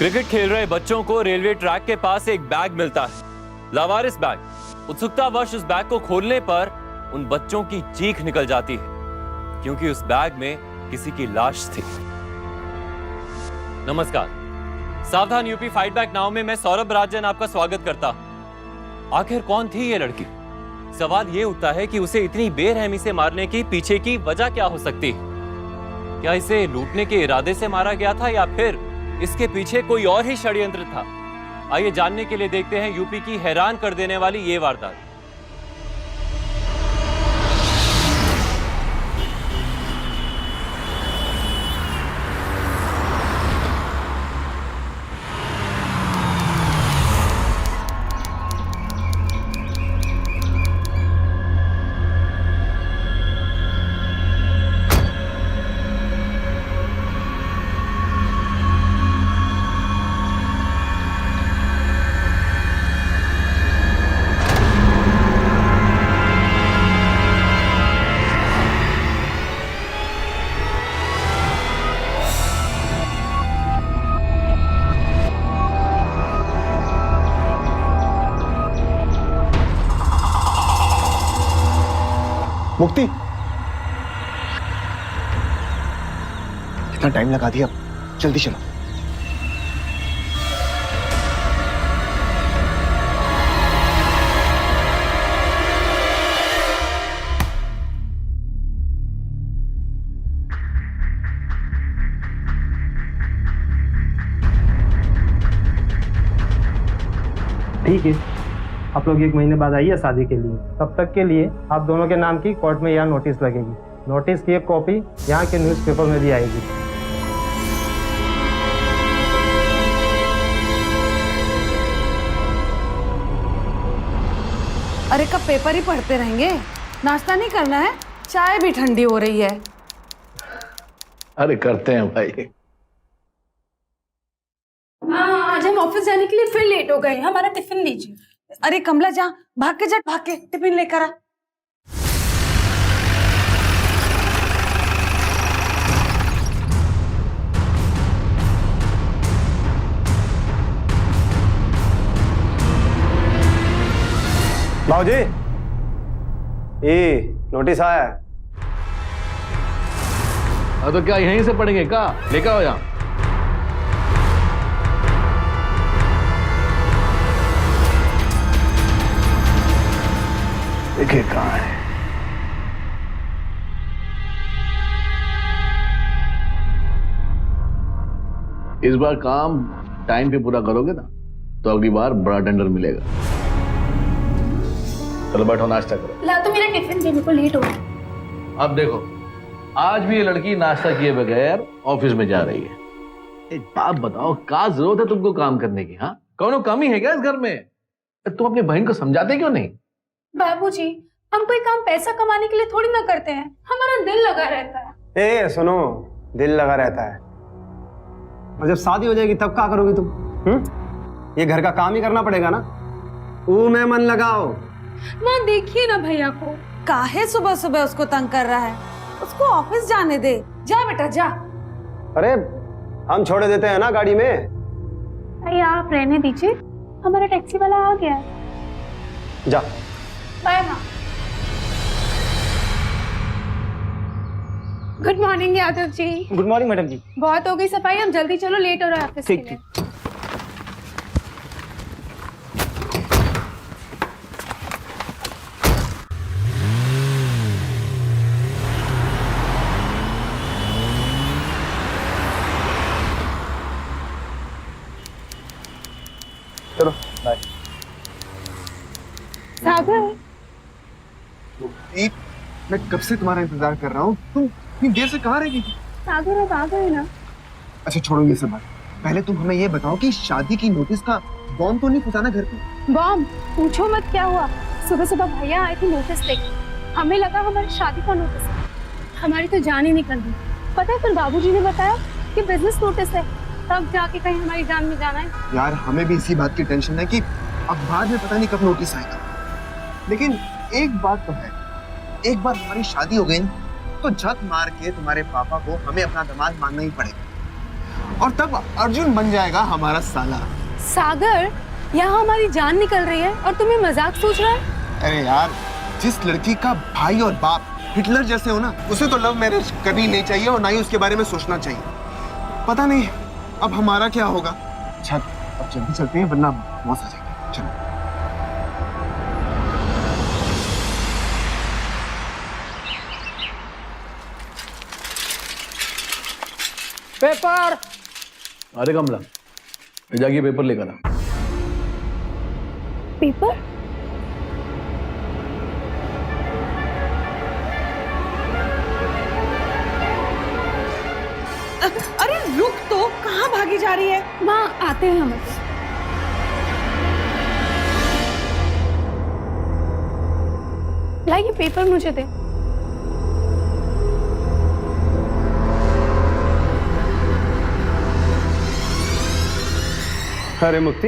Cricket खेल रहे बच्चों को रेलवे ट्रैक के पास एक बैग मिलता है, लावारिस बैग। उत्सुकतावश उस बैग को खोलने पर उन बच्चों की चीख निकल जाती है, क्योंकि उस बैग में किसी की लाश थी। नमस्कार, सावधान यूपी फाइट बैक नाउ में मैं सौरभ राजन आपका स्वागत करता हूं। आखिर कौन थी ये लड़की? सवाल ये उठता है कि उसे इतनी बेरहमी से मारने की पीछे की वजह क्या हो सकती है? क्या इसे लूटने के इरादे से मारा गया था या फिर इसके पीछे कोई और ही षड्यंत्र था? आइए जानने के लिए देखते हैं यूपी की हैरान कर देने वाली ये वारदात। मुक्ति, कितना टाइम लगा दिया, जल्दी चलो। ठीक है, आप लोग 1 महीने बाद आइए शादी के लिए। तब तक के लिए आप दोनों के नाम की कोर्ट में यहाँ नोटिस लगेगी। नोटिस की एक कॉपी यहाँ के न्यूज़पेपर में भी आएगी। अरे कब पेपर ही पढ़ते रहेंगे? नाश्ता नहीं करना है? चाय भी ठंडी हो रही है। अरे करते हैं भाई। आज हम ऑफिस जाने के लिए फिर लेट हो गए। हमारा टिफिन लीजिए। अरे कमला जा, भाग के टिफिन लेकर आ। बाबूजी, ये नोटिस आया है। तो क्या यहीं से पढ़ेंगे? क्या लेकर आओ यहाँ। देखिए कहाँ है। इस बार काम टाइम पे पूरा करोगे ना तो अगली बार बड़ा टेंडर मिलेगा। चलो बैठो, नाश्ता करो। ला तो मेरा टिफिन देने को लेट हो गया। अब देखो, आज भी ये लड़की नाश्ता किए बगैर ऑफिस में जा रही है। एक बात बताओ, क्या जरूरत है तुमको काम करने की? हाँ, कौन कमी है क्या इस घर में? तुम अपनी बहन को समझाते क्यों नहीं? बाबूजी, हम कोई काम पैसा कमाने के लिए थोड़ी ना करते हैं। हमारा दिल लगा रहता है। ए सुनो, दिल लगा रहता है और जब शादी हो जाएगी तब क्या करोगी तुम? ये घर का काम ही करना पड़ेगा ना। वो में मन लगाओ। माँ देखिए ना भैया को। काहे सुबह सुबह उसको तंग कर रहा है? उसको ऑफिस जाने दे। जा बेटा जा। अरे हम छोड़े देते हैं ना गाड़ी में। भैया आप रहने दीजिए, हमारा टैक्सी वाला आ गया है। जा। बाय माँ। Good morning Yadav ji. Good morning madam जी। बहुत हो गई सफाई, हम जल्दी चलो, लेट हो रहा है ऑफिस के लिए। चलो बाय। सागर, मैं कब से तुम्हारा इंतजार कर रहा हूँ, तुम इतनी देर से कहाँ रह गई थी? सागर अब आ गए ना। अच्छा छोड़ो ये सब बात, पहले तुम हमें ये बताओ कि शादी की नोटिस का बॉम्ब तो नहीं फंसाना घर पे? बॉम्ब? पूछो मत क्या हुआ। सुबह सुबह भैया आए थे नोटिस लेके। हमें लगा हमारी शादी का नोटिस है। हमारी तो जान ही निकल गई। पता है फिर बाबूजी ने बताया कि बिजनेस नोटिस है, तब जाके कहीं हमारी जान में जाना है। यार हमें भी इसी बात की टेंशन है कि अखबार में पता नहीं कब नोटिस आएगा। लेकिन एक बात तो है, एक बार हमारी शादी हो गई तो झक मार के तुम्हारे पापा को हमें अपना दामाद मानना ही पड़ेगा। और तब अर्जुन बन जाएगा हमारा साला। सागर, यहाँ हमारी जान निकल रही है और तुम्हें मजाक सोच रहा है? अरे यार, जिस लड़की का भाई और बाप हिटलर जैसे हो ना, उसे तो लव मैरिज करनी नहीं चाहिए और ना ही उसके बारे में सोचना चाहिए। पता नहीं अब हमारा क्या होगा। अच्छा, अब जल्दी चलते हैं वरना मौत आ जाएगी। चलो। पेपर। अरे कमला, जाके पेपर लेकर आ। पेपर? अरे रुक तो, कहाँ भागी जा रही है? माँ, आते हैं हम। लाइए पेपर मुझे दे। अरे मुक्ति,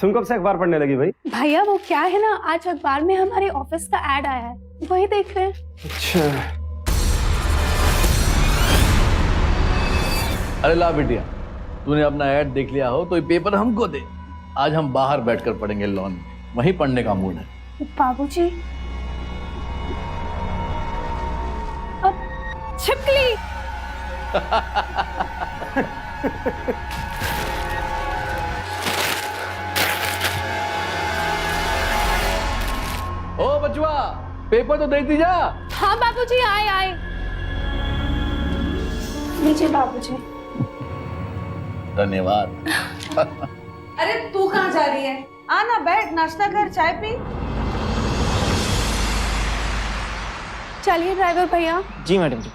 तुम कब से अखबार पढ़ने लगी भाई? भैया वो क्या है ना, आज अखबार में हमारे ऑफिस का ऐड आया है, वही देख रहे हैं। अच्छा। अरे ला बिटिया, तूने अपना ऐड देख लिया हो तो ये पेपर हमको दे। आज हम बाहर बैठकर पढ़ेंगे लॉन में, वहीं पढ़ने का मूड है। बाबूजी, अब छिपकली। ओ बचवा, पेपर तो दे दी जा। हाँ बाबूजी, आए आए। लीजिए बाबूजी। धन्यवाद। अरे तू कहाँ जा रही है? आना, बैठ, नाश्ता कर, चाय पी। चलिए ड्राइवर भैया। जी मैडम जी।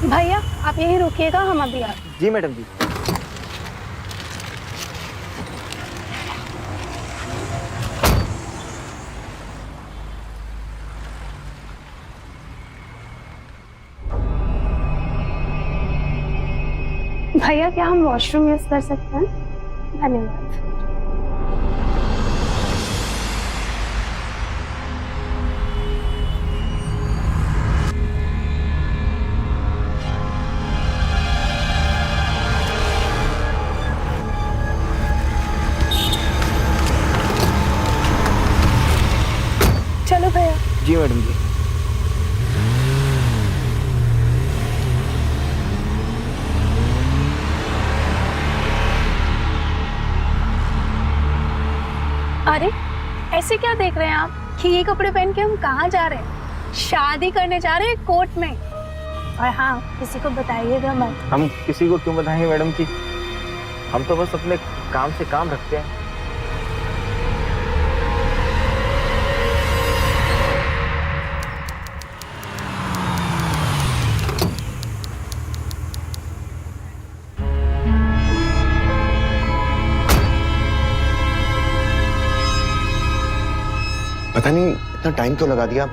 भैया आप यहीं रुकिएगा, हम अभी आते हैं। जी मैडम जी। भैया क्या हम वॉशरूम यूज कर सकते हैं? धन्यवाद। चलो भैया। जी मैडम जी। अरे ऐसे क्या देख रहे हैं आप कि ये कपड़े पहन के हम कहाँ जा रहे हैं? शादी करने जा रहे हैं कोर्ट में। और हाँ, किसी को बताइएगा मत। हम किसी को क्यों बताएंगे मैडम जी? हम तो बस अपने काम से काम रखते हैं। पता नहीं इतना टाइम क्यों लगा दिया।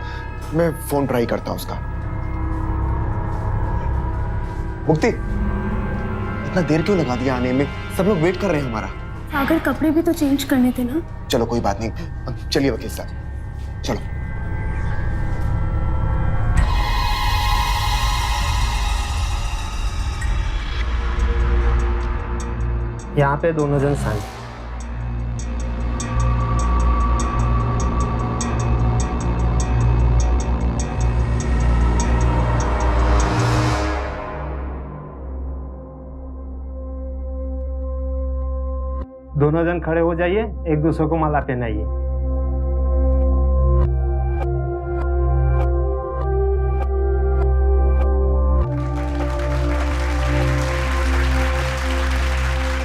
मैं फोन ट्राई करता हूँ उसका। मुक्ति, इतना देर क्यों लगा दिया आने में? सब लोग वेट कर रहे हैं हमारा। सागर, कपड़े भी तो चेंज करने थे ना। चलो कोई बात नहीं, चलिए वकील साहब, चलो। यहाँ पे दोनों जन साइन। दोनों जन खड़े हो जाइए, एक दूसरे को माला पहनाइए।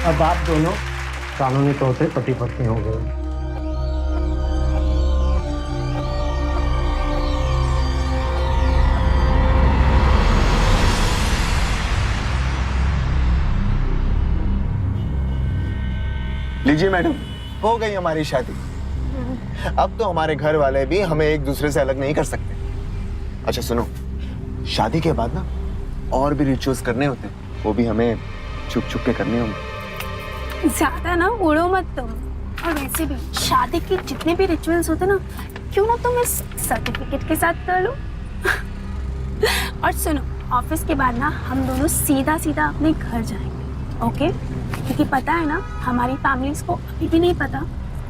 अब आप दोनों कानूनी तौर पे पति पत्नी हो गए। लीजिए मैडम, हो गई हमारी शादी। अब तो हमारे घर वाले भी हमें एक दूसरे से अलग नहीं कर सकते। अच्छा सुनो, शादी के बाद ना और भी रिचुअल्स करने होते हैं, वो भी हमें छुप छुप के करने होंगे। ज्यादा ना उड़ो मत तुम। और वैसे भी शादी के जितने भी रिचुअल्स होते ना, क्यों ना तुम इस सर्टिफिकेट के साथ कर लो। और सुनो, ऑफिस के बाद ना हम दोनों सीधा सीधा अपने घर जाएंगे, ओके? क्योंकि पता है ना, हमारी फैमिलीज को अभी भी नहीं पता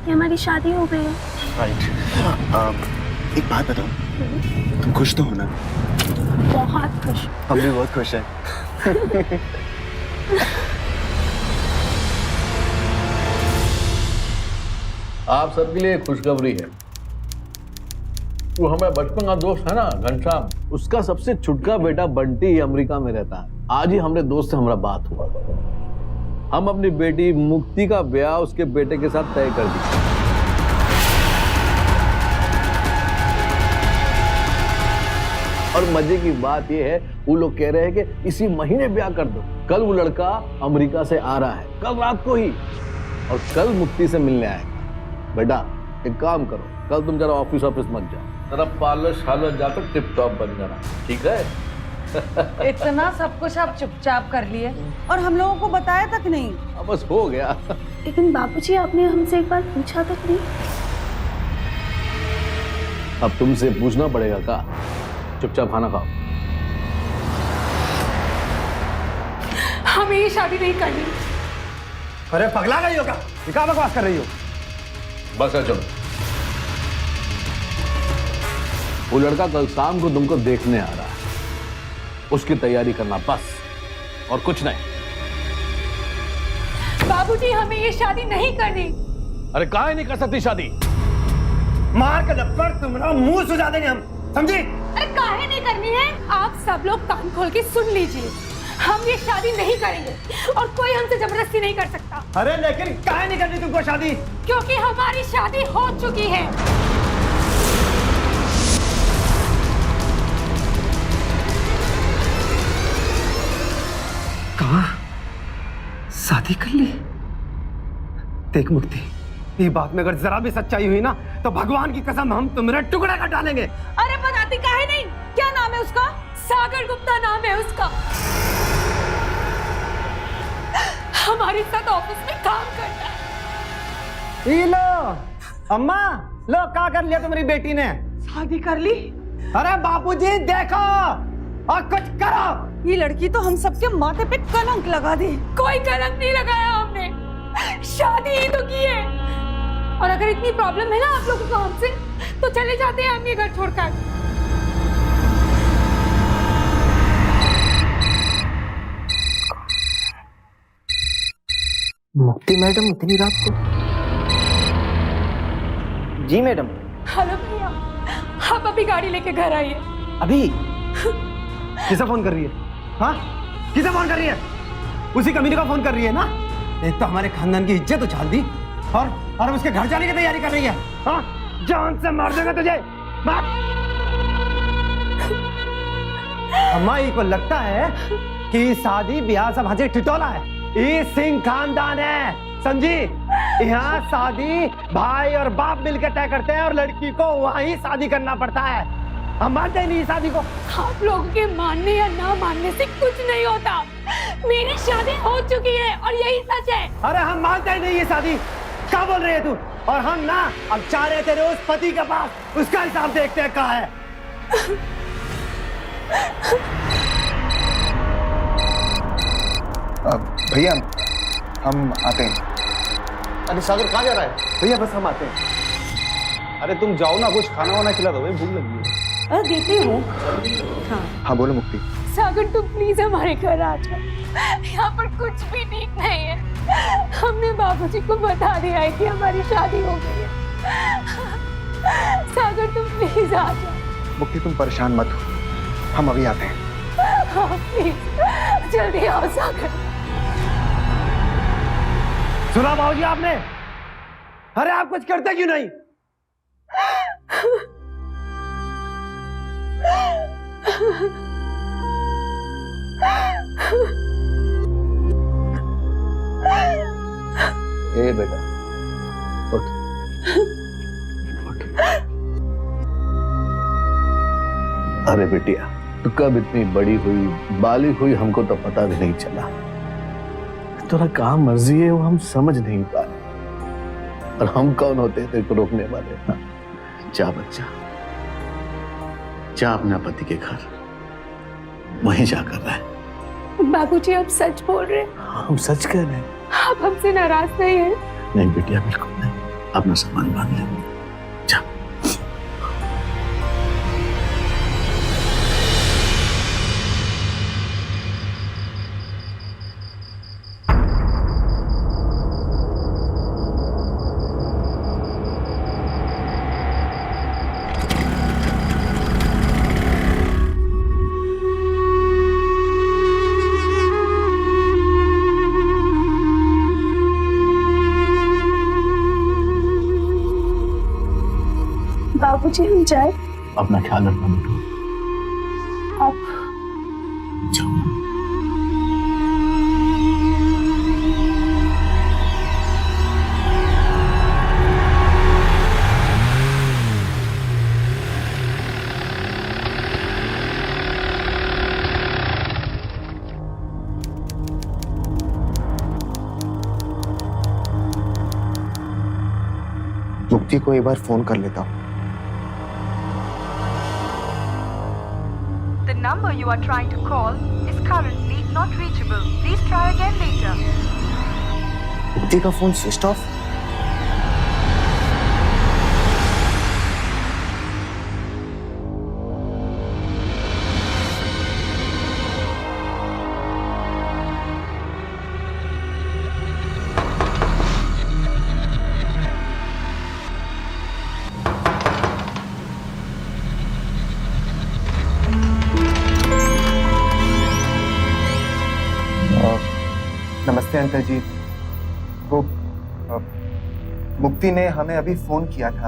कि हमारी शादी हो गई है। राइट। एक बात बताओ, तुम खुश तो हो ना? बहुत खुश। हम भी बहुत खुश हैं। आप सबके लिए खुशखबरी है। वो हमारा बचपन का दोस्त है ना घनश्याम, उसका सबसे छुटका बेटा बंटी ही अमेरिका में रहता है। आज ही हमने दोस्त से हमारा बात हुआ, हम अपनी बेटी मुक्ति का ब्याह उसके बेटे के साथ तय कर दिया। और मजे की बात यह है, वो लोग कह रहे हैं कि इसी महीने ब्याह कर दो। कल वो लड़का अमेरिका से आ रहा है, कल रात को ही, और कल मुक्ति से मिलने आएगा। बेटा एक काम करो, कल तुम जरा ऑफिस मत जाओ, जरा पार्लर शार्लर जाकर टिप टॉप बन जाना, ठीक है? इतना सब कुछ आप चुपचाप कर लिए और हम लोगों को बताया तक नहीं। अब बस हो गया। लेकिन बाबूजी, आपने हमसे एक बार पूछा तक नहीं। अब तुमसे पूछना पड़ेगा का? चुपचाप खाना खाओ। हमें ये शादी नहीं करनी। अरे पगला गई हो क्या? क्या बकवास कर रही हो? बस चलो, वो लड़का कल शाम को तुमको देखने आ रहा है, उसकी तैयारी करना बस, और कुछ नहीं। बाबूजी, हमें ये शादी नहीं करनी। अरे काहे नहीं कर सकती शादी? मार के लपड़ तुम्हारा मुंह सुझा देंगे हम, समझी? अरे काहे नहीं करनी है? आप सब लोग कान खोल के सुन लीजिए, हम ये शादी नहीं करेंगे और कोई हमसे जबरदस्ती नहीं कर सकता। अरे लेकिन काहे नहीं करनी तुमको शादी? क्योंकि हमारी शादी हो चुकी है। कहा शादी कर ली? देख मुक्ति, ये बात में अगर जरा भी सच्चाई हुई ना, तो भगवान की कसम हम तुम्हारे टुकड़े कर डालेंगे। अरे बताती काहे नहीं? क्या नाम है उसका? सागर गुप्ता नाम है उसका। हमारे साथ ऑफिस में काम करता है। ये लो अम्मा, लो क्या कर लिया तुम्हारी बेटी ने? शादी कर ली? अरे बापूजी देखो और कुछ करो। ये लड़की तो हम सबके माथे पे कलंक लगा दी। कोई कलंक नहीं लगाया हमने, शादी ही तो की है। और अगर इतनी प्रॉब्लम है ना आप लोगों को हमसे, तो चले जाते हैं हम ये घर छोड़कर। मुक्ति मैडम इतनी रात को? जी मैडम। हेलो भैया, आप अभी गाड़ी लेके घर आइए। अभी? किसे फोन कर रही है? हाँ, किसे फोन कर रही है? उसी कमीने का फोन कर रही है ना? एक तो हमारे खानदान की इज्जत उछाल दी, और उसके घर जाने की तैयारी कर रही है। हाँ, जान से मार देगा तुझे। अम्मा को लगता है कि शादी ब्याह सब हजे ठिठोला है। ये सिंह खानदान है, समझी? यहाँ शादी भाई और बाप मिलकर तय करते हैं और लड़की को वहीं शादी करना पड़ता है। हम मानते ही नहीं शादी को। आप लोगों के मानने या ना मानने से कुछ नहीं होता। मेरी शादी हो चुकी है और यही सच है। अरे हम मानते ही नहीं ये शादी। क्या बोल रही है तू? और हम ना अब चाह रहे तेरे उस पति के पास, उसका हिसाब देखते हैं कहाँ है। भैया हम आते हैं। अरे सागर कहाँ जा रहा है? भैया बस हम आते हैं। अरे तुम जाओ ना, कुछ खाना वाना खिला दो, भाई भूख लगी है। अरे देती हूँ। हाँ बोलो मुक्ति। सागर तुम प्लीज हमारे घर आ जाओ, यहाँ पर कुछ भी ठीक नहीं है। हमने बाबूजी को बता दिया है कि हमारी शादी हो गई है। सागर तुम प्लीज आ जाओ। मुक्ति तुम परेशान मत हो, हम अभी आते हैं। हाँ प्लीज जल्दी आओ सागर। सुना बाबूजी आपने? अरे आप कुछ करते क्यों नहीं? ए बेटा उठ। अरे बेटिया, तू कब इतनी बड़ी हुई, बालिग हुई, हमको तो पता भी नहीं चला। तेरा काम मर्जी है वो हम समझ नहीं पाए, और हम कौन होते हैं तेरे को रोकने वाले? हाँ? जा बच्चा, जा अपना पति के घर, वहीं जाकर रह। बाबूजी आप सच बोल रहे हैं? हाँ, हम सच कह रहे हैं। आप हमसे नाराज नहीं हैं? नहीं बेटिया, बिल्कुल नहीं। अपना सामान बांध ले, जा। बाबूजी हम जाए? अपना ख्याल रखना बेटा। आप जाओ। मुक्ति को एक बार फोन कर लेता हूँ। The number you are trying to call is currently not reachable. Please try again later. मुक्ति का फोन स्विच ऑफ। नमस्ते अंकल जी। वो मुक्ति ने हमें अभी फोन किया था।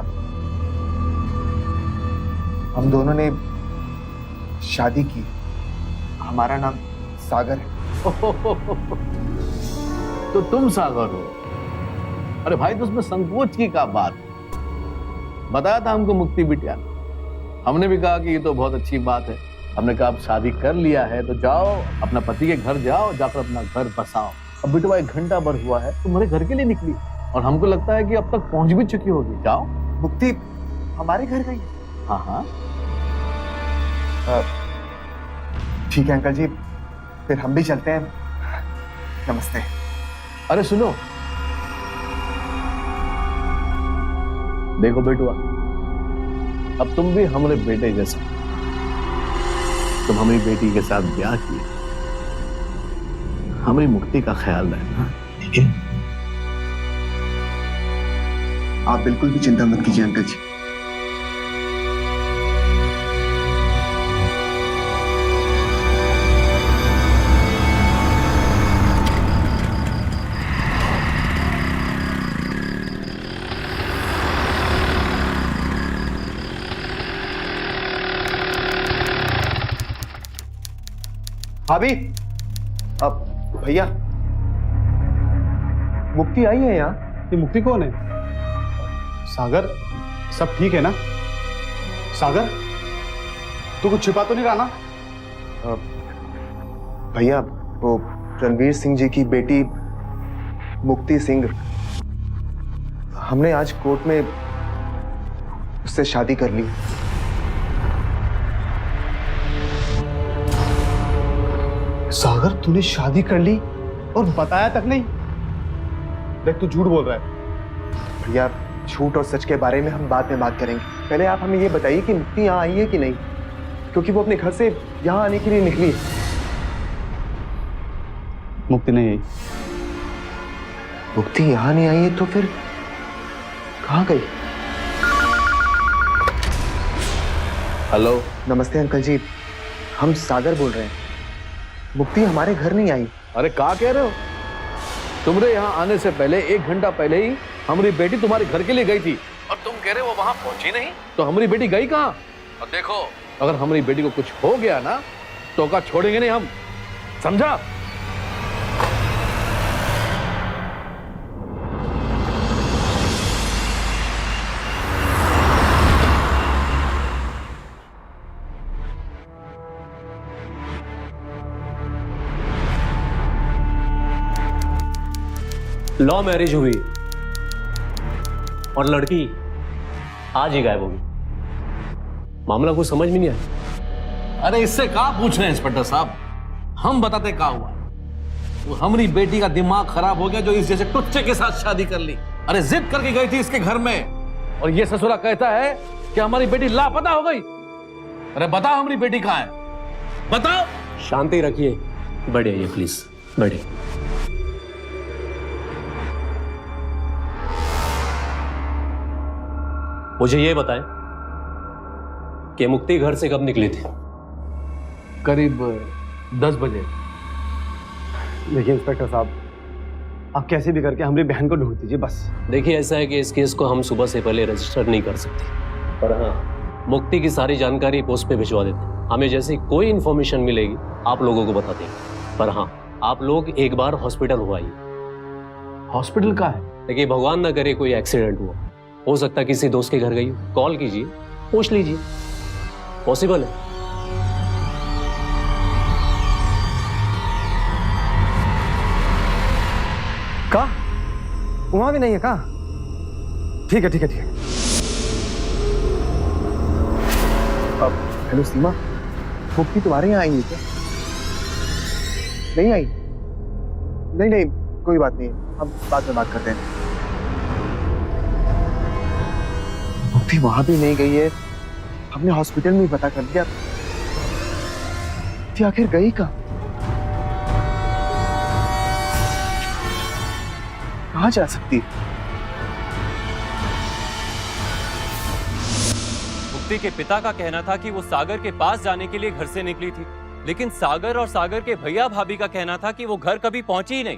हम दोनों ने शादी की। हमारा नाम सागर है। तो तुम सागर हो? अरे भाई, तो उसमें संकोच की क्या बात? बताया था हमको मुक्ति बिटिया ने। हमने भी कहा कि ये तो बहुत अच्छी बात है। हमने कहा अब शादी कर लिया है तो जाओ अपना पति के घर जाओ, जाकर अपना घर बसाओ। अब बिटवा 1 घंटा भर हुआ है, तुम्हारे घर के लिए निकली और हमको लगता है कि अब तक पहुंच भी चुकी होगी। जाओ। मुक्ति हमारे घर गई? हाँ हाँ, ठीक है अंकल जी, फिर हम भी चलते हैं। नमस्ते। अरे सुनो, देखो बेटुआ, अब तुम भी हमारे बेटे जैसा, तुम हमारी बेटी के साथ ब्याह किए, हमारी मुक्ति का ख्याल रखना, ठीक है? आप बिल्कुल भी चिंता मत कीजिए अंकल जी। भाभी, अब भैया, मुक्ति आई है यहाँ। ये मुक्ति कौन है? सागर, सब ठीक है ना? सागर, तू कुछ छिपा तो नहीं रहा ना? भैया, वो रणवीर सिंह जी की बेटी मुक्ति सिंह, हमने आज कोर्ट में उससे शादी कर ली। सागर, तूने शादी कर ली और बताया तक नहीं? देख, तू झूठ बोल रहा है। भैया, झूठ और सच के बारे में हम बाद में बात करेंगे। पहले आप हमें ये बताइए कि मुक्ति यहाँ आई है कि नहीं, क्योंकि वो अपने घर से यहाँ आने के लिए निकली। मुक्ति नहीं आई। मुक्ति यहाँ नहीं आई है तो फिर कहाँ गई? हेलो, नमस्ते अंकल जी, हम सागर बोल रहे हैं। मुक्ति हमारे घर नहीं आई। अरे क्या कह रहे हो? तुम्हारे यहाँ आने से पहले 1 घंटा पहले ही हमारी बेटी तुम्हारे घर के लिए गई थी और तुम कह रहे हो वो वहां पहुंची नहीं? तो हमारी बेटी गई कहाँ? और देखो, अगर हमारी बेटी को कुछ हो गया ना तो का छोड़ेंगे नहीं हम, समझा? लव मैरिज हुई और लड़की आज ही गायब होगी। मामला कुछ समझ में नहीं आया। अरे इससे कहा पूछ रहे हैं इंस्पेक्टर साहब, हम बताते क्या हुआ। वो हमारी बेटी का दिमाग खराब हो गया जो इस जैसे टुच्चे के साथ शादी कर ली। अरे जिद करके गई थी इसके घर में और ये ससुरा कहता है कि हमारी बेटी लापता हो गई। अरे बताओ हमारी बेटी कहाँ है, बताओ। शांति रखिए, बैठिए ये प्लीज, बैठिए। मुझे ये बताएं कि मुक्ति घर से कब निकली थी? करीब 10 बजे। देखिए इंस्पेक्टर साहब, आप कैसे भी करके हमारी बहन को ढूंढ दीजिए बस। देखिए ऐसा है कि इस केस को हम सुबह से पहले रजिस्टर नहीं कर सकते, पर हाँ मुक्ति की सारी जानकारी पोस्ट पे भिजवा देते हैं। हमें जैसी कोई इन्फॉर्मेशन मिलेगी आप लोगों को बता देंगे। पर हाँ आप लोग एक बार हॉस्पिटल हो आइए। हॉस्पिटल का है? देखिए भगवान ना करे कोई एक्सीडेंट हुआ, हो सकता किसी दोस्त के घर गई हो, कॉल कीजिए, पूछ लीजिए, पॉसिबल है। का वहां भी नहीं है का? ठीक है ठीक है ठीक है। हेलो सीमा, मुक्ति तुम्हारे यहाँ आई है क्या? नहीं आई? नहीं नहीं कोई बात नहीं, हम बाद में बात करते हैं। मुक्ति वहां भी नहीं गई है, हमने हॉस्पिटल में ही पता कर दिया। मुक्ति आखिर गई कहाँ? कहाँ जा सकती है? मुक्ति के पिता का कहना था कि वो सागर के पास जाने के लिए घर से निकली थी, लेकिन सागर और सागर के भैया भाभी का कहना था कि वो घर कभी पहुंची ही नहीं।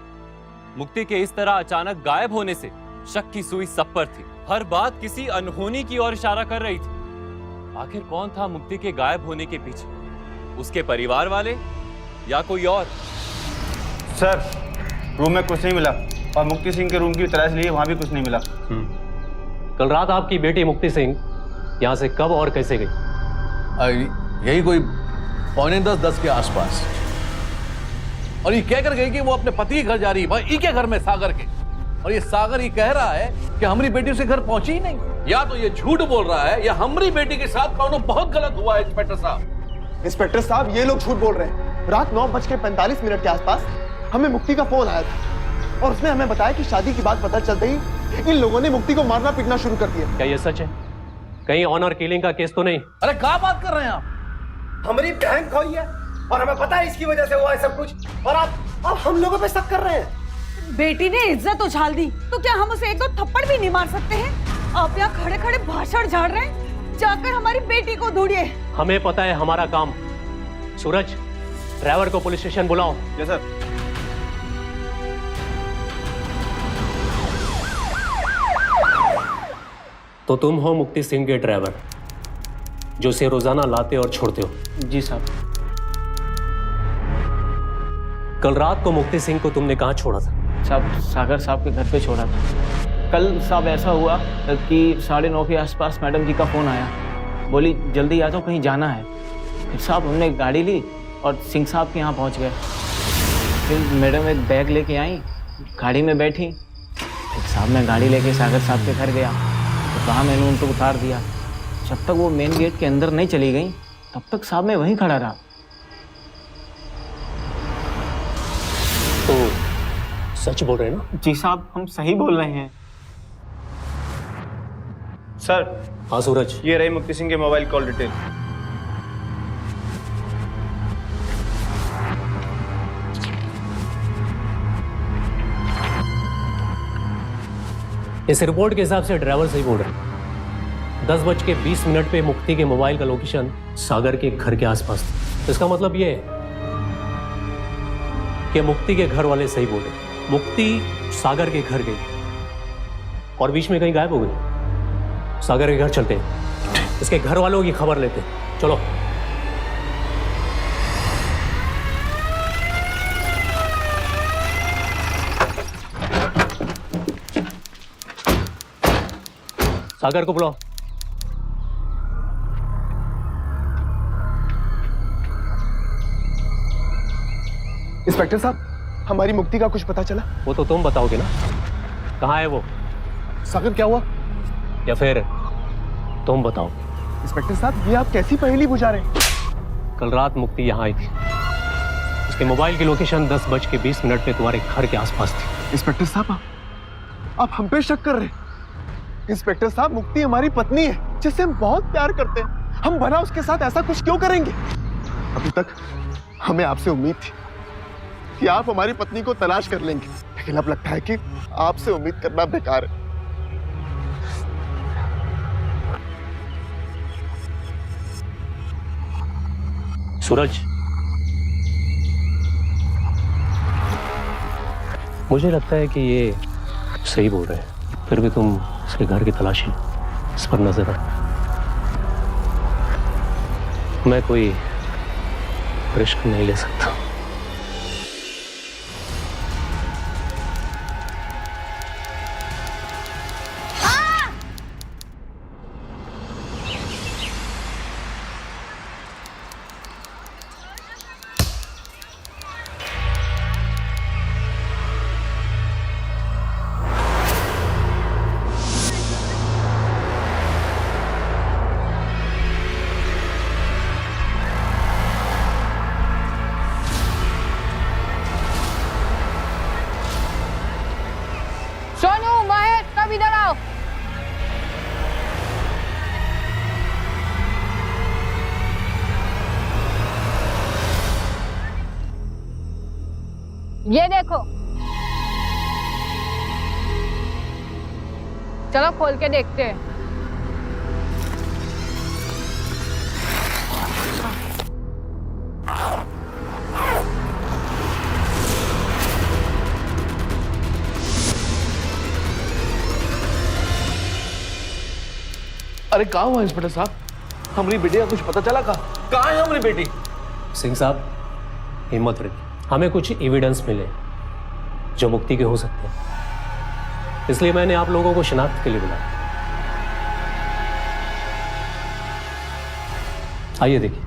मुक्ति के इस तरह अचानक गायब होने से शक की सुई सब पर थी। हर बात किसी अनहोनी की ओर इशारा कर रही थी। आखिर कौन था मुक्ति के गायब होने के पीछे? उसके परिवार वाले या कोई और? सर रूम में कुछ नहीं मिला और मुक्ति सिंह के रूम की तलाश ली, वहां भी कुछ नहीं मिला। कल रात आपकी बेटी मुक्ति सिंह यहाँ से कब और कैसे गई? यही कोई 9:45-10 के आसपास, और ये कहकर गई कि वो अपने पति के घर जा रही है, भाई के घर में, सागर के। और ये सागर ये कह रहा है कि हमारी बेटी उसके घर पहुंची ही नहीं। या तो ये झूठ बोल रहा है या हमारी बेटी के साथ कौनो बहुत गलत हुआ है। इंस्पेक्टर साहब, इंस्पेक्टर साहब ये लोग झूठ बोल रहे हैं। रात 9:45 के आसपास हमें मुक्ति का फोन आया था और उसने हमें बताया कि शादी की बात पता चलते ही इन लोगों ने मुक्ति को मारना पीटना शुरू कर दिया। क्या ये सच है? कहीं ऑनर किलिंग का केस तो नहीं? अरे क्या बात कर रहे हैं आप? हमारी बहन खोई है और हमें पता है इसकी वजह से हुआ है सब कुछ, और आप हम लोगों पे शक कर रहे हैं। बेटी ने इज्जत उछाल दी तो क्या हम उसे एक दो थप्पड़ भी नहीं मार सकते हैं? आप यहाँ खड़े खड़े भाषण झाड़ रहे हैं, जाकर हमारी बेटी को ढूंढिए। हमें पता है हमारा काम। सूरज, ड्राइवर को पुलिस स्टेशन बुलाओ। जी सर। तो तुम हो मुक्ति सिंह के ड्राइवर जो उसे रोजाना लाते और छोड़ते हो? जी साहब। कल रात को मुक्ति सिंह को तुमने कहाँ छोड़ा था? साहब सागर साहब के घर पे छोड़ा था। कल साहब ऐसा हुआ कि 9:30 के आसपास मैडम जी का फ़ोन आया, बोली जल्दी आ जाओ कहीं जाना है। फिर साहब हमने गाड़ी ली और सिंह साहब के यहाँ पहुँच गए। फिर मैडम एक बैग लेके आई, गाड़ी में बैठी। फिर साहब मैं गाड़ी लेके सागर साहब के घर गया तो कहाँ मैंने उनको उतार दिया। जब तक वो मेन गेट के अंदर नहीं चली गई तब तक साहब मैं वहीं खड़ा रहा। तो सच बोल रहे हैं ना? जी साहब हम सही बोल रहे हैं। सर। हाँ सूरज, ये रही मुक्ति सिंह के मोबाइल कॉल डिटेल। इस रिपोर्ट के हिसाब से ड्राइवर सही बोल रहे हैं। 10:20 पे मुक्ति के मोबाइल का लोकेशन सागर के घर के आसपास था। इसका मतलब ये है कि मुक्ति के घर वाले सही बोले। मुक्ति सागर के घर गई और बीच में कहीं गायब हो गई। सागर के घर चलते हैं, इसके घर वालों की खबर लेते हैं। चलो। सागर को बुलाओ। इंस्पेक्टर साहब, हमारी मुक्ति का कुछ पता चला? वो तो तुम बताओगे ना। कहाँ है वो? सागर क्या हुआ? या फिर तुम बताओ। इंस्पेक्टर साहब, ये आप कैसी पहेली बुझा रहे हैं? कल रात मुक्ति यहाँ आई थी। उसके मोबाइल की लोकेशन 10:20 पे तुम्हारे घर के आसपास थी। इंस्पेक्टर साहब, आप हम पे शक कर रहे हैं? इंस्पेक्टर साहब, मुक्ति हमारी पत्नी है जिससे हम बहुत प्यार करते हैं। हम भला उसके साथ ऐसा कुछ क्यों करेंगे? अभी तक हमें आपसे उम्मीद थी कि आप हमारी पत्नी को तलाश कर लेंगे, लेकिन अब लगता है कि आपसे उम्मीद करना बेकार है। सूरज, मुझे लगता है कि ये सही बोल रहे हैं। फिर भी तुम इसके घर की तलाशी इस पर नजर रख। मैं कोई रिस्क नहीं ले सकता। सोनू, महेश, कब इधर आओ। ये देखो, चलो खोल के देखते हैं। अरे कहाँ हुआ इंस्पेक्टर साहब? हमारी बेटी का कुछ पता चला? कहाँ है हमारी बेटी? सिंह साहब, हिम्मत रखिए। हमें कुछ एविडेंस मिले जो मुक्ति के हो सकते हैं, इसलिए मैंने आप लोगों को शिनाख्त के लिए बुलाया। आइए देखिए,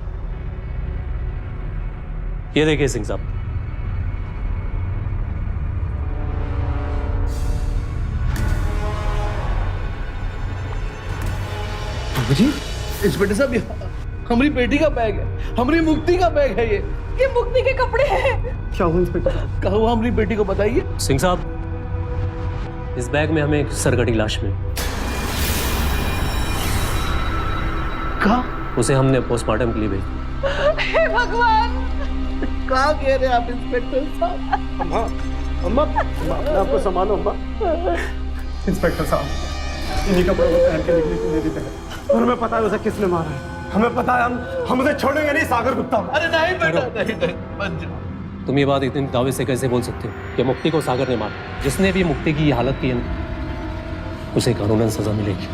ये देखिए सिंह साहब। जी इंस्पेक्टर साहब, हमारी बेटी का बैग है, हमारी मुक्ति का बैग है ये मुक्ति के कपड़े हैं। क्या हुआ इंस्पेक्टर साहब? कहाँ हुआ हमारी बेटी को बताइए। सिंह साहब, इस बैग में हमें एक सरकटी लाश मिली। कहाँ? उसे हमने पोस्टमार्टम के लिए भेजा। हे भगवान, कहाँ कह रहे हैं आप इंस्पेक्टर साहब? अम्मा, अपने आप को संभालो अम्मा। इंस्पेक्टर साहब, इन्हीं कपड़ों को पहन के निकली थी मेरी बहन, और हमें पता है उसे किसने मारा है। हमें पता है, हम उसे छोड़ेंगे नहीं सागर गुप्ता। अरे नहीं बेटा, नहीं, बच जाओ। तुम ये बात इतने दावे से कैसे बोल सकते हो कि मुक्ति को सागर ने मारा? जिसने भी मुक्ति की ये हालत की है ना, उसे कानूनन सजा मिलेगी।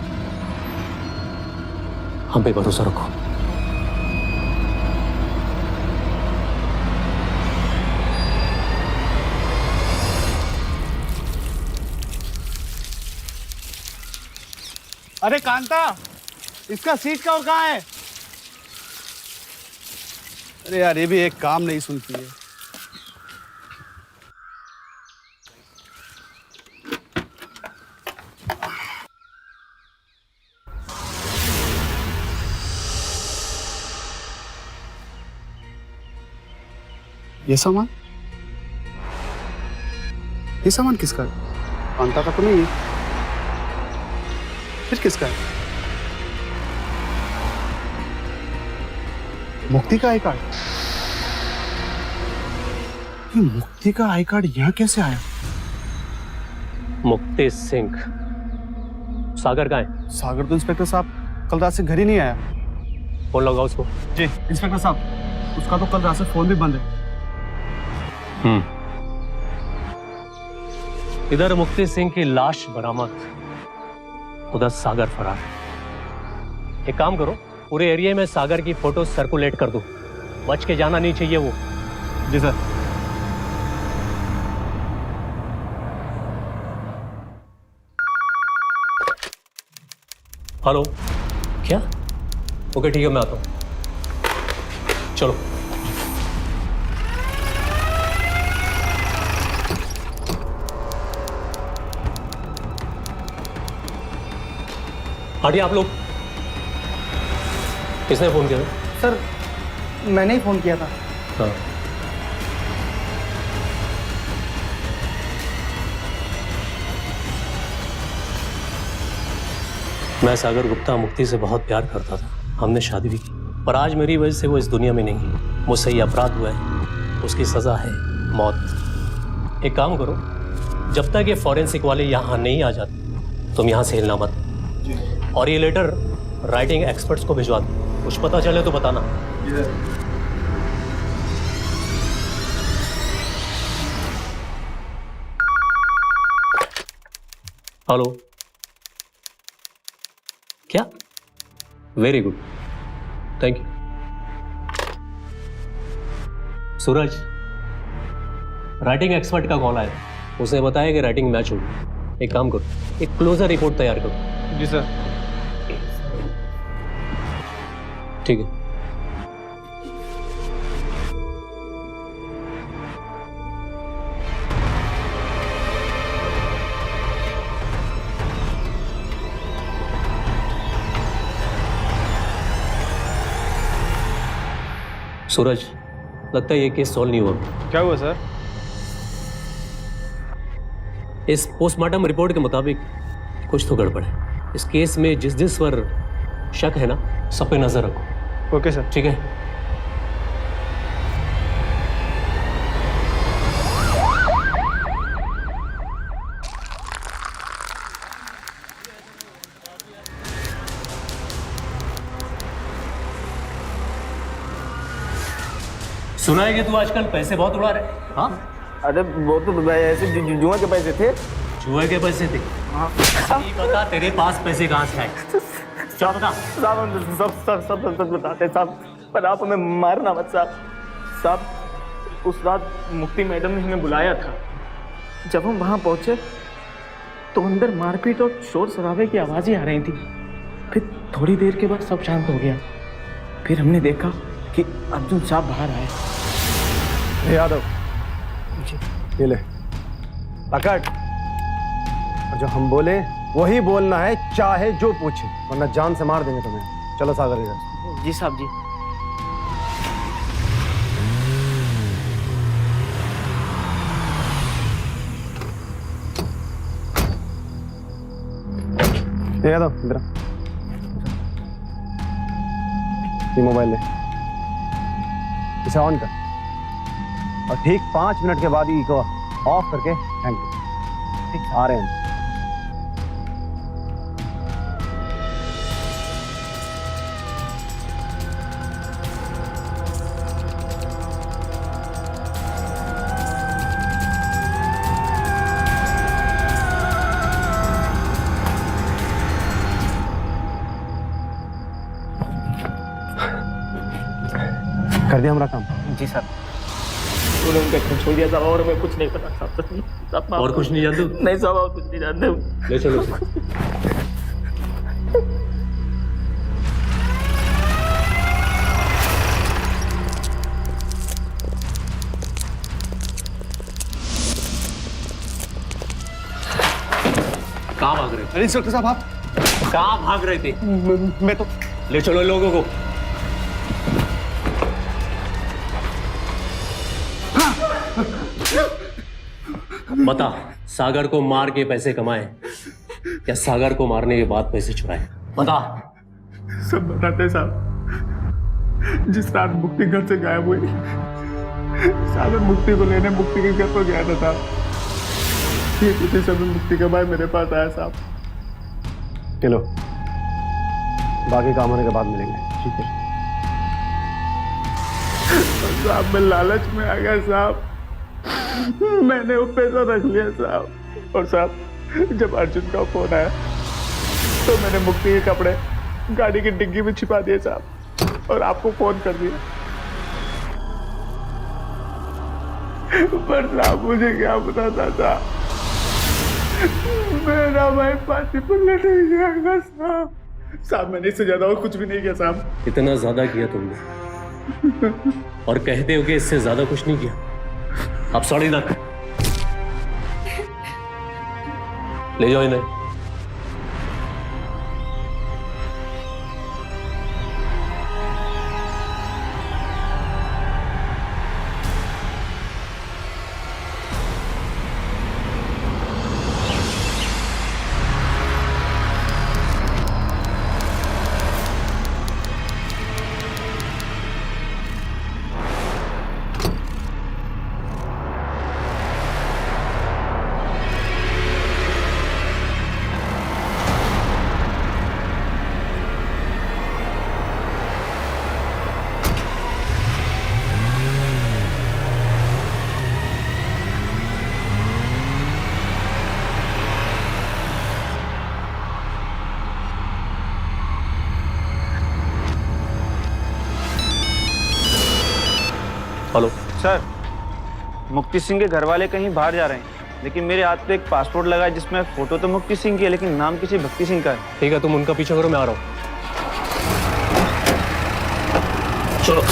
हम पे भरोसा रखो। अरे कांता, इसका सीट कवर कहाँ है? अरे यार, ये भी एक काम नहीं सुनती है। ये सामान किसका है? कांता का तो नहीं है। फिर किसका है? मुक्ति का आई कार्ड। ये मुक्ति का आई कार्ड यहाँ कैसे आया? मुक्ति सिंह। सागर कहाँ है? सागर तो इंस्पेक्टर साहब कल रात से घर ही नहीं आया। फोन लगाओ उसको। जी इंस्पेक्टर साहब, उसका तो कल रात से फोन भी बंद है। इधर मुक्ति सिंह की लाश बरामद, उधर सागर फरार है। एक काम करो, पूरे एरिया में सागर की फोटो सर्कुलेट कर दो। बच के जाना नहीं चाहिए वो। जी सर। हेलो, क्या? ओके ठीक है, मैं आता हूँ। चलो। हटिए आप लोग। किसने फोन किया? सर मैंने ही फोन किया था। हाँ। मैं सागर गुप्ता मुक्ति से बहुत प्यार करता था, हमने शादी भी की, पर आज मेरी वजह से वो इस दुनिया में नहीं। मुझसे ये अपराध हुआ है, उसकी सजा है मौत। एक काम करो, जब तक ये फॉरेंसिक वाले यहाँ नहीं आ जाते तुम यहाँ से हिलना मत। और ये लेटर राइटिंग एक्सपर्ट्स को भिजवा दो, कुछ पता चले तो बताना। हेलो, क्या? Very good, thank you. Suraj, writing expert का कॉल आया, उसने बताया कि राइटिंग मैच होगी। एक काम करो, एक क्लोजर रिपोर्ट तैयार करो। जी सर। ठीक है। सूरज, लगता है ये केस सॉल्व नहीं हुआ। क्या हुआ सर? इस पोस्टमार्टम रिपोर्ट के मुताबिक कुछ तो गड़बड़ है। इस केस में जिस जिस पर शक है ना, सब पे नजर रखो। Okay sir. ठीक है। सुना है कि तू आजकल पैसे बहुत उड़ा रहे। हाँ, अरे वो तो ऐसे जुआ के पैसे थे। जुए के पैसे थे? हाँ। नहीं पता तेरे पास पैसे कहाँ से आए? क्या पता? साहब हम सब बताते साहब, पर आप हमें मारना मत साहब। साहब उस रात मुक्ति मैडम ने हमें बुलाया था। जब हम वहाँ पहुँचे तो अंदर मारपीट और शोर शराबे की आवाज़ें आ रही थी। फिर थोड़ी देर के बाद सब शांत हो गया। फिर हमने देखा कि अर्जुन साहब बाहर आए। यादव ये ले पकड़, और जो हम बोले वही बोलना है, चाहे जो पूछे, वरना जान से मार देंगे तुम्हें। चलो सागर इधर। जी साहब जी। यादव इधर, ये मोबाइल ले, इसे ऑन कर और ठीक 5 मिनट के बाद ही को ऑफ करके हैंग कर। ठीक, आ रहे हैं। कर दिया हमारा काम। जी सर। उन्होंने उनका खून छोड़ दिया साहब, और हमें कुछ नहीं पता साहब। और कुछ नहीं जानते? नहीं साहब, और कुछ नहीं जानते। ले चलो। कहाँ भाग रहे थे? अरे इंस्पेक्टर साहब, आप कहाँ भाग रहे थे? मैं तो ले चलो लोगों को। बता, सागर को मार के पैसे कमाए या सागर को मारने के बाद पैसे चुराए? बता। सब बताते साहब। जिस रात मुक्ति घर से गायब हुई, सागर मुक्ति को लेने मुक्ति के घर पर गया था साहब। ये उसी समय मुक्ति का भाई मेरे पास आया साहब। चलो, बाकी काम होने के बाद मिलेंगे। ठीक है साहब, मैं लालच में आ गया साहब। मैंने वो पैसा रख लिया साहब। और साहब, जब अर्जुन का फोन आया तो मैंने मुक्ति के कपड़े गाड़ी की डिग्गी में छिपा दिए साहब, और आपको फोन कर दिया। पर साहब, मुझे क्या पता था साहब, मेरा भाई फांसी पर लटक जाएगा साहब। साहब, मैंने इससे ज्यादा और कुछ भी नहीं किया साहब। इतना ज्यादा किया तुमने, और कहते हो कि इससे ज्यादा कुछ नहीं किया। अब साड़ी रख, ले जाओ इन्हें। सर, मुक्ति सिंह के घर वाले कहीं बाहर जा रहे हैं, लेकिन मेरे हाथ पे एक पासपोर्ट लगा है जिसमें फोटो तो मुक्ति सिंह की है लेकिन नाम किसी भक्ति सिंह का है। ठीक है, तुम उनका पीछा करो, मैं आ रहा हूँ। चलो।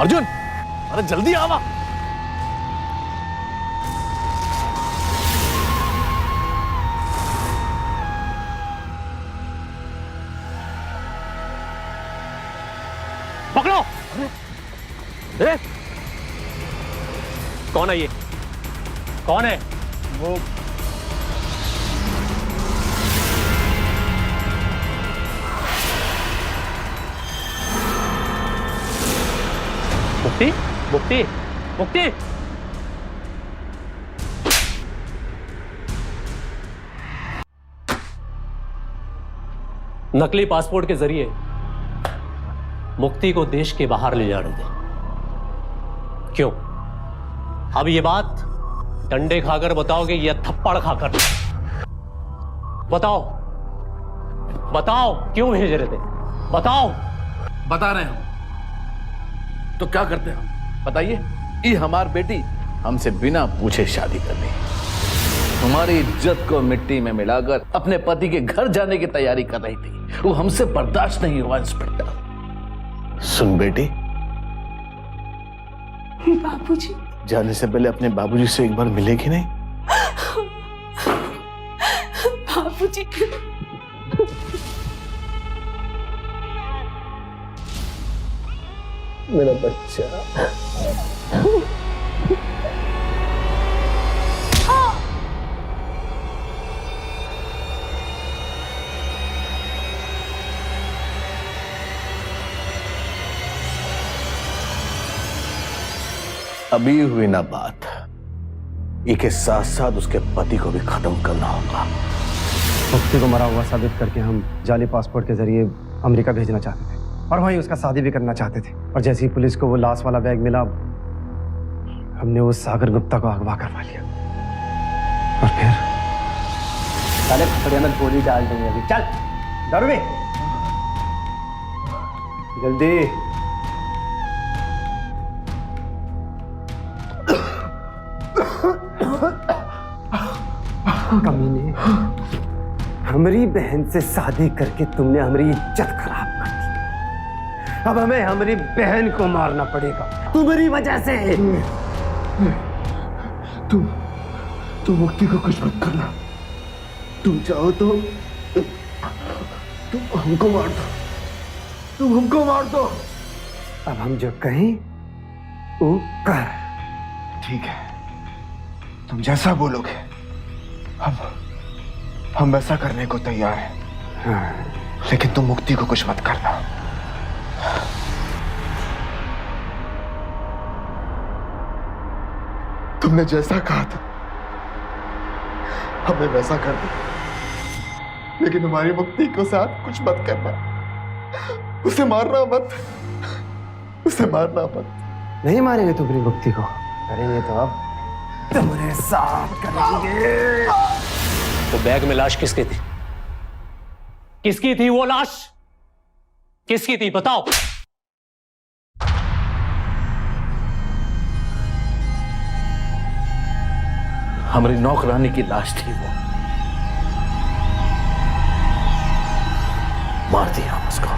अर्जुन, अरे जल्दी आवा। पकड़ो। अरे कौन है ये? कौन है वो? मुक्ति, मुक्ति, मुक्ति। नकली पासपोर्ट के जरिए मुक्ति को देश के बाहर ले जा रहे थे। क्यों? अब ये बात डंडे खाकर बताओगे या थप्पड़ खाकर? बताओ, बताओ क्यों भेज रहे थे? बताओ। बता रहे हो तो क्या करते हम? बताइए। ये हमार बेटी हमसे बिना पूछे शादी कर ली, हमारी इज्जत को मिट्टी में मिलाकर अपने पति के घर जाने की तैयारी कर रही थी। वो हमसे बर्दाश्त नहीं हुआ। इंस्पेक्टर सुन बेटी, बाबूजी, जाने से पहले अपने बाबूजी से एक बार मिलेगी नहीं? बाबूजी। मेरा बच्चा। अभी हुई ना बात, इसके साथ साथ उसके पति को भी खत्म करना होगा। मुक्ति को मरा हुआ साबित करके हम जाली पासपोर्ट के जरिए अमेरिका भेजना चाहते थे और वहीं उसका शादी भी करना चाहते थे। और जैसे ही पुलिस को वो लाश वाला बैग मिला, हमने वो सागर गुप्ता को अगवा करवा लिया। और फिर साले खपड़िया में गोली डाल देंगे। अभी चल दरवे, जल्दी। कमीने, हमारी बहन से शादी करके तुमने हमारी इज्जत खराब कर दी। अब हमें हमारी बहन को मारना पड़ेगा तुम्हारी वजह से। तुम मुक्ति को कुछ मत करना। तुम चाहो तो तुम हमको मार दो, तुम हमको मार दो। अब हम जो कहें वो कर। ठीक है, तुम जैसा बोलोगे हम वैसा करने को तैयार हैं। हाँ। लेकिन तुम मुक्ति को कुछ मत करना। तुमने जैसा कहा था हमने वैसा कर दिया, लेकिन हमारी मुक्ति को साथ कुछ मत करना। उसे मारना मत, उसे मारना मत। नहीं मारेंगे तुम्हारी मुक्ति को, करेंगे तो अब तुम्हारे साथ करेंगे। तो बैग में लाश किसकी थी? किसकी थी वो लाश? किसकी थी बताओ? हमारी नौकरानी की लाश थी वो। मार दिया हम उसको।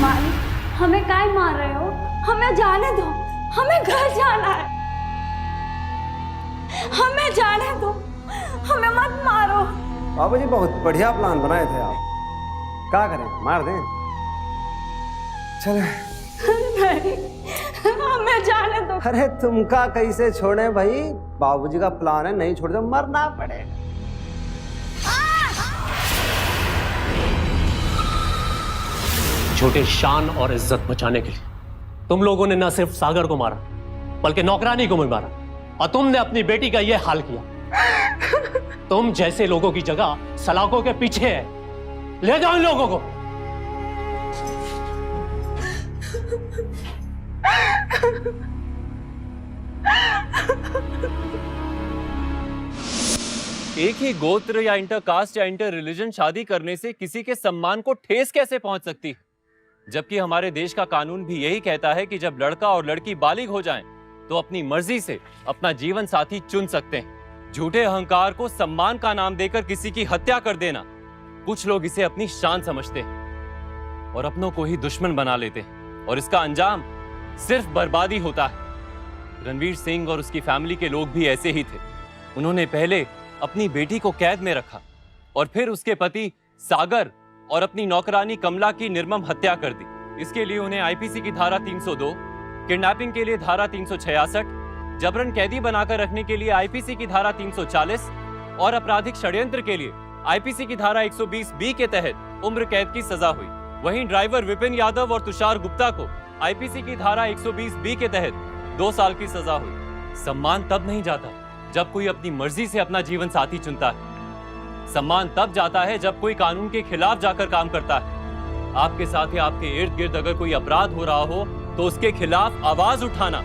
मालिक, हमें काहे मार रहे हो? हमें जाने दो, हमें घर जाना है। हमें जाने दो, हमें मत मारो। बाबूजी बहुत बढ़िया प्लान बनाए थे आप। क्या करें, मार दें? चले। नहीं, हमें जाने दो। अरे तुमका कैसे छोड़े भाई, बाबूजी का प्लान है, नहीं छोड़ दो मरना पड़ेगा। छोटे शान और इज्जत बचाने के लिए तुम लोगों ने न सिर्फ सागर को मारा बल्कि नौकरानी को भी मारा, और तुमने अपनी बेटी का यह हाल किया। तुम जैसे लोगों की जगह सलाखों के पीछे है। ले जाओ इन लोगों को। एक ही गोत्र या इंटरकास्ट या इंटर रिलीजन शादी करने से किसी के सम्मान को ठेस कैसे पहुंच सकती है? जबकि हमारे देश का कानून भी यही कहता है कि जब लड़का और लड़की बालिग हो जाएं, तो अपनी मर्जी से अपना जीवन साथी चुन सकते हैं। झूठे अहंकार को सम्मान का नाम देकर किसी की हत्या कर देना, कुछ लोग इसे अपनी शान समझते हैं और अपनों को ही दुश्मन बना लेते हैं, और इसका अंजाम सिर्फ बर्बादी होता है। रणवीर सिंह और उसकी फैमिली के लोग भी ऐसे ही थे। उन्होंने पहले अपनी बेटी को कैद में रखा और फिर उसके पति सागर और अपनी नौकरानी कमला की निर्मम हत्या कर दी। इसके लिए उन्हें आईपीसी की धारा 302, किडनैपिंग के लिए धारा 366, जबरन कैदी बनाकर रखने के लिए आईपीसी की धारा 340 और आपराधिक षड्यंत्र के लिए आईपीसी की धारा 120B के तहत उम्र कैद की सजा हुई। वहीं ड्राइवर विपिन यादव और तुषार गुप्ता को आईपीसी की धारा 120B के तहत 2 साल की सजा हुई। सम्मान तब नहीं जाता जब कोई अपनी मर्जी से अपना जीवन साथी चुनता है। सम्मान तब जाता है जब कोई कानून के खिलाफ जाकर काम करता है। आपके साथ या आपके इर्द गिर्द अगर कोई अपराध हो रहा हो तो उसके खिलाफ आवाज उठाना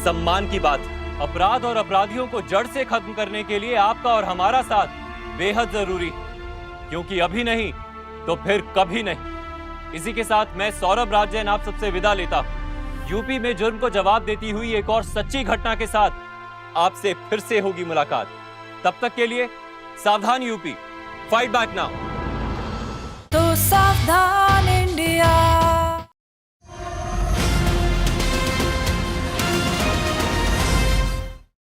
सम्मान की बात है। अपराध और अपराधियों को जड़ से खत्म करने के लिए आपका और हमारा साथ बेहद जरूरी, क्योंकि अभी नहीं तो फिर कभी नहीं। इसी के साथ मैं सौरभ राज जैन आप सबसे विदा लेता हूं। यूपी में जुर्म को जवाब देती हुई एक और सच्ची घटना के साथ आपसे फिर से होगी मुलाकात। तब तक के लिए सावधान यूपी, फाइट बैक नाउ। तो सावधान